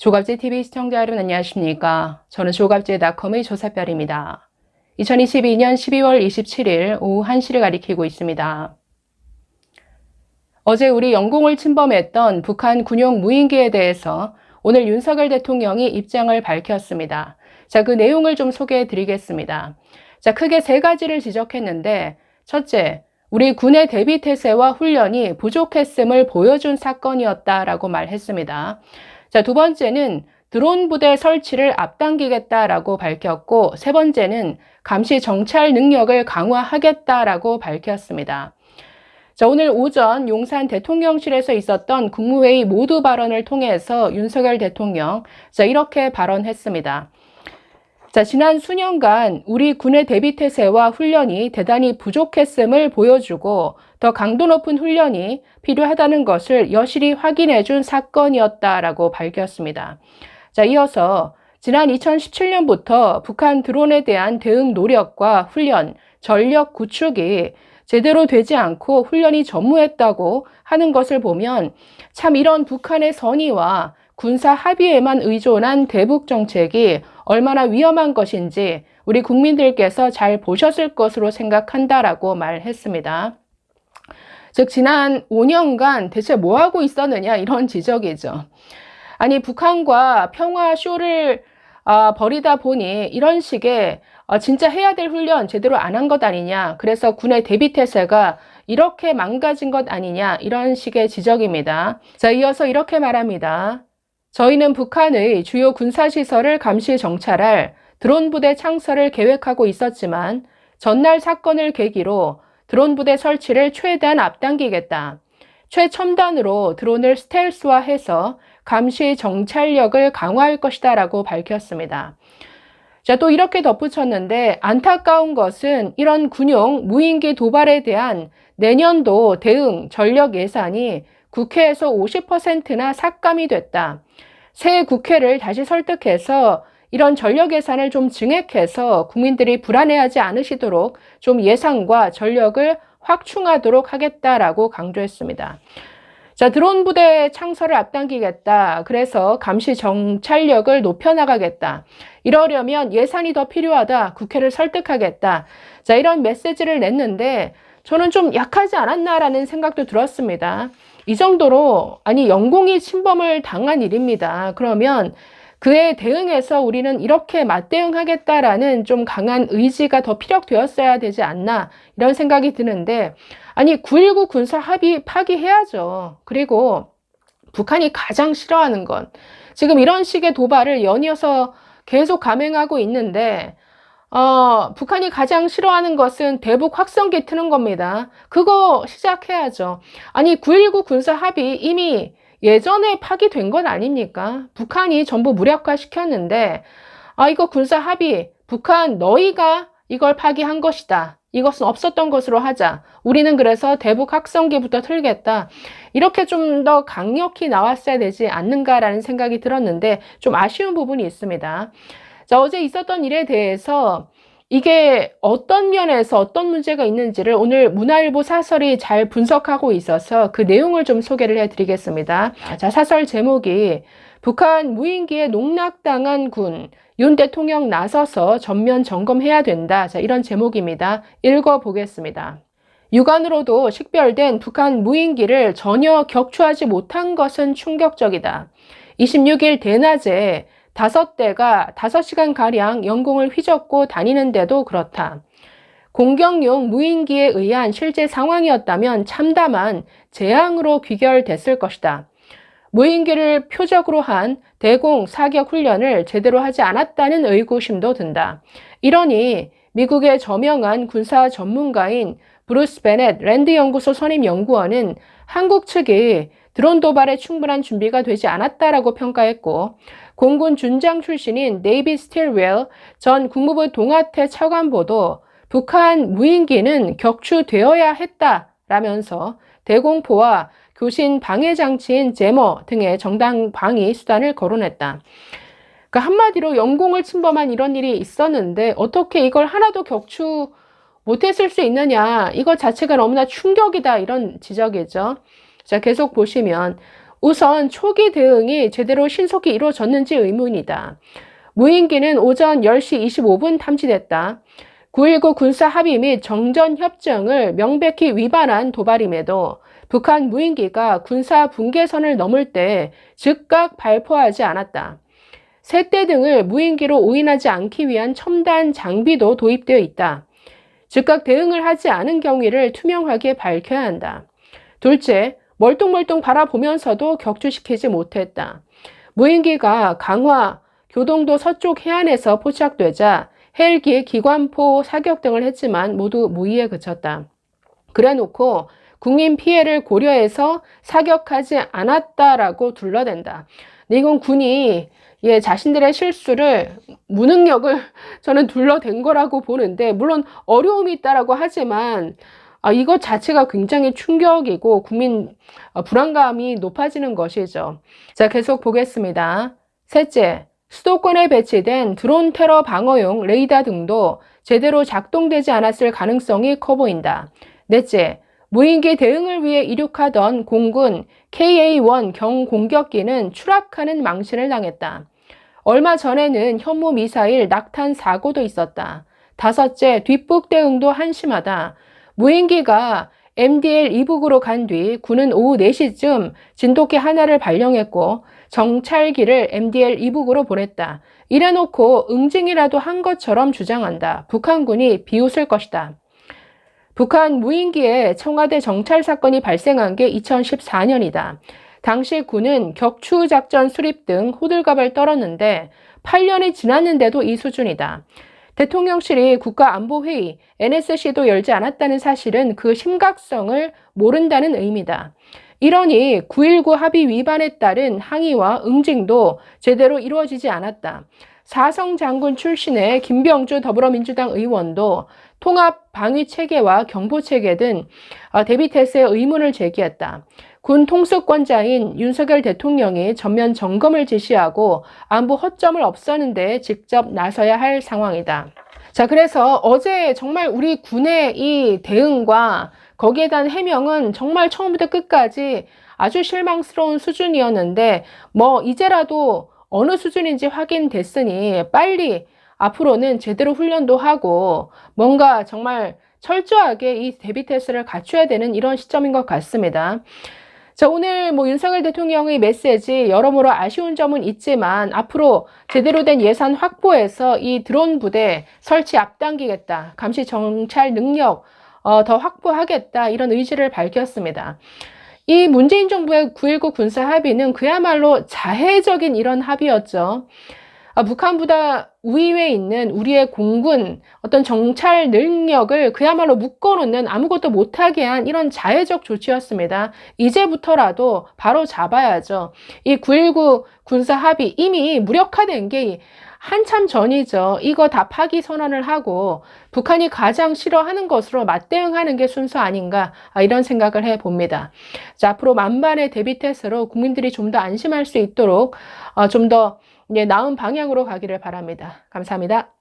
조갑제TV 시청자 여러분 안녕하십니까? 저는 조갑제닷컴의 조사별입니다. 2022년 12월 27일 오후 1시를 가리키고 있습니다. 어제 우리 영공을 침범했던 북한 군용 무인기에 대해서 오늘 윤석열 대통령이 입장을 밝혔습니다. 자, 그 내용을 좀 소개해 드리겠습니다. 자, 크게 세 가지를 지적했는데, 첫째, 우리 군의 대비태세와 훈련이 부족했음을 보여준 사건이었다라고 말했습니다. 자, 두 번째는 드론 부대 설치를 앞당기겠다라고 밝혔고, 세 번째는 감시 정찰 능력을 강화하겠다라고 밝혔습니다. 자, 오늘 오전 용산 대통령실에서 있었던 국무회의 모두 발언을 통해서 윤석열 대통령, 자, 이렇게 발언했습니다. 자, 지난 수년간 우리 군의 대비태세와 훈련이 대단히 부족했음을 보여주고 더 강도 높은 훈련이 필요하다는 것을 여실히 확인해준 사건이었다라고 밝혔습니다. 자, 이어서 지난 2017년부터 북한 드론에 대한 대응 노력과 훈련, 전력 구축이 제대로 되지 않고 훈련이 전무했다고 하는 것을 보면 참 이런 북한의 선의와 군사 합의에만 의존한 대북 정책이 얼마나 위험한 것인지 우리 국민들께서 잘 보셨을 것으로 생각한다라고 말했습니다. 즉 지난 5년간 대체 뭐하고 있었느냐 이런 지적이죠. 아니 북한과 평화 쇼를 벌이다 보니 이런 식의 진짜 해야 될 훈련 제대로 안 한 것 아니냐, 그래서 군의 대비태세가 이렇게 망가진 것 아니냐 이런 식의 지적입니다. 자, 이어서 이렇게 말합니다. 저희는 북한의 주요 군사시설을 감시 정찰할 드론 부대 창설을 계획하고 있었지만 전날 사건을 계기로 드론 부대 설치를 최대한 앞당기겠다. 최첨단으로 드론을 스텔스화해서 감시 정찰력을 강화할 것이다 라고 밝혔습니다. 자, 또 이렇게 덧붙였는데 안타까운 것은 이런 군용 무인기 도발에 대한 내년도 대응 전력 예산이 국회에서 50%나 삭감이 됐다. 새 국회를 다시 설득해서 이런 전력 예산을 좀 증액해서 국민들이 불안해하지 않으시도록 좀 예산과 전력을 확충하도록 하겠다라고 강조했습니다. 자, 드론 부대 창설을 앞당기겠다. 그래서 감시 정찰력을 높여나가겠다. 이러려면 예산이 더 필요하다. 국회를 설득하겠다. 자, 이런 메시지를 냈는데 저는 좀 약하지 않았나라는 생각도 들었습니다. 이 정도로 아니 영공이 침범을 당한 일입니다. 그러면 그에 대응해서 우리는 이렇게 맞대응하겠다라는 좀 강한 의지가 더 피력되었어야 되지 않나 이런 생각이 드는데, 아니 9.19 군사 합의 파기해야죠. 그리고 북한이 가장 싫어하는 건 지금 이런 식의 도발을 연이어서 계속 감행하고 있는데 북한이 가장 싫어하는 것은 대북 확성기 트는 겁니다. 그거 시작해야죠. 아니 9.19 군사 합의 이미 예전에 파기된 건 아닙니까? 북한이 전부 무력화 시켰는데 이거 군사 합의 북한 너희가 이걸 파기한 것이다. 이것은 없었던 것으로 하자. 우리는 그래서 대북 확성기부터 틀겠다. 이렇게 좀 더 강력히 나왔어야 되지 않는가라는 생각이 들었는데 좀 아쉬운 부분이 있습니다. 자, 어제 있었던 일에 대해서 이게 어떤 면에서 어떤 문제가 있는지를 오늘 문화일보 사설이 잘 분석하고 있어서 그 내용을 좀 소개를 해드리겠습니다. 자, 사설 제목이 북한 무인기에 농락당한 군, 윤 대통령 나서서 전면 점검해야 된다. 자, 이런 제목입니다. 읽어보겠습니다. 육안으로도 식별된 북한 무인기를 전혀 격추하지 못한 것은 충격적이다. 26일 대낮에 5대가 5시간가량 영공을 휘젓고 다니는데도 그렇다. 공격용 무인기에 의한 실제 상황이었다면 참담한 재앙으로 귀결됐을 것이다. 무인기를 표적으로 한 대공 사격 훈련을 제대로 하지 않았다는 의구심도 든다. 이러니 미국의 저명한 군사 전문가인 브루스 베넷 랜드 연구소 선임 연구원은 한국 측이 드론 도발에 충분한 준비가 되지 않았다라고 평가했고, 공군 준장 출신인 데이빗 스틸웰 전 국무부 동아태 차관보도 북한 무인기는 격추되어야 했다라면서 대공포와 교신 방해 장치인 제머 등의 정당 방위 수단을 거론했다. 그러니까 한마디로 영공을 침범한 이런 일이 있었는데 어떻게 이걸 하나도 격추 못했을 수 있느냐, 이것 자체가 너무나 충격이다 이런 지적이죠. 자, 계속 보시면 우선 초기 대응이 제대로 신속히 이루어졌는지 의문이다. 무인기는 오전 10시 25분 탐지됐다. 9.19 군사 합의 및 정전협정을 명백히 위반한 도발임에도 북한 무인기가 군사 분계선을 넘을 때 즉각 발포하지 않았다. 셋대 등을 무인기로 오인하지 않기 위한 첨단 장비도 도입되어 있다. 즉각 대응을 하지 않은 경위를 투명하게 밝혀야 한다. 둘째, 멀뚱멀뚱 바라보면서도 격추시키지 못했다. 무인기가 강화, 교동도 서쪽 해안에서 포착되자 헬기, 기관포 사격 등을 했지만 모두 무의에 그쳤다. 그래놓고 국민 피해를 고려해서 사격하지 않았다라고 둘러댄다. 이건 군이 자신들의 실수를, 무능력을 저는 둘러댄 거라고 보는데, 물론 어려움이 있다라고 하지만 이것 자체가 굉장히 충격이고 국민 불안감이 높아지는 것이죠. 자, 계속 보겠습니다. 셋째, 수도권에 배치된 드론 테러 방어용 레이더 등도 제대로 작동되지 않았을 가능성이 커 보인다. 넷째, 무인기 대응을 위해 이륙하던 공군 KA-1 경공격기는 추락하는 망신을 당했다. 얼마 전에는 현무 미사일 낙탄 사고도 있었다. 다섯째, 뒷북 대응도 한심하다. 무인기가 MDL 이북으로 간 뒤 군은 오후 4시쯤 진돗개 하나를 발령했고 정찰기를 MDL 이북으로 보냈다. 이래놓고 응징이라도 한 것처럼 주장한다. 북한군이 비웃을 것이다. 북한 무인기에 청와대 정찰 사건이 발생한 게 2014년이다. 당시 군은 격추작전 수립 등 호들갑을 떨었는데 8년이 지났는데도 이 수준이다. 대통령실이 국가안보회의, NSC도 열지 않았다는 사실은 그 심각성을 모른다는 의미다. 이러니 9.19 합의 위반에 따른 항의와 응징도 제대로 이루어지지 않았다. 사성 장군 출신의 김병주 더불어민주당 의원도 통합 방위 체계와 경보 체계 등 대비 태세에 의문을 제기했다. 군 통수권자인 윤석열 대통령이 전면 점검을 지시하고 안보 허점을 없애는 데 직접 나서야 할 상황이다. 자, 그래서 어제 정말 우리 군의 이 대응과 거기에 대한 해명은 정말 처음부터 끝까지 아주 실망스러운 수준이었는데, 이제라도 어느 수준인지 확인됐으니 빨리 앞으로는 제대로 훈련도 하고 뭔가 정말 철저하게 이 대비 태세를 갖춰야 되는 이런 시점인 것 같습니다. 자, 오늘 윤석열 대통령의 메시지 여러모로 아쉬운 점은 있지만 앞으로 제대로 된 예산 확보해서 이 드론 부대 설치 앞당기겠다. 감시 정찰 능력 더 확보하겠다. 이런 의지를 밝혔습니다. 이 문재인 정부의 9.19 군사 합의는 그야말로 자해적인 이런 합의였죠. 북한보다 우위에 있는 우리의 공군 어떤 정찰 능력을 그야말로 묶어놓는, 아무것도 못하게 한 이런 자해적 조치였습니다. 이제부터라도 바로 잡아야죠. 이 9.19 군사 합의 이미 무력화된 게 한참 전이죠. 이거 다 파기 선언을 하고 북한이 가장 싫어하는 것으로 맞대응하는 게 순서 아닌가, 이런 생각을 해봅니다. 자, 앞으로 만반의 대비 태세로 국민들이 좀 더 안심할 수 있도록 좀 더 나은 방향으로 가기를 바랍니다. 감사합니다.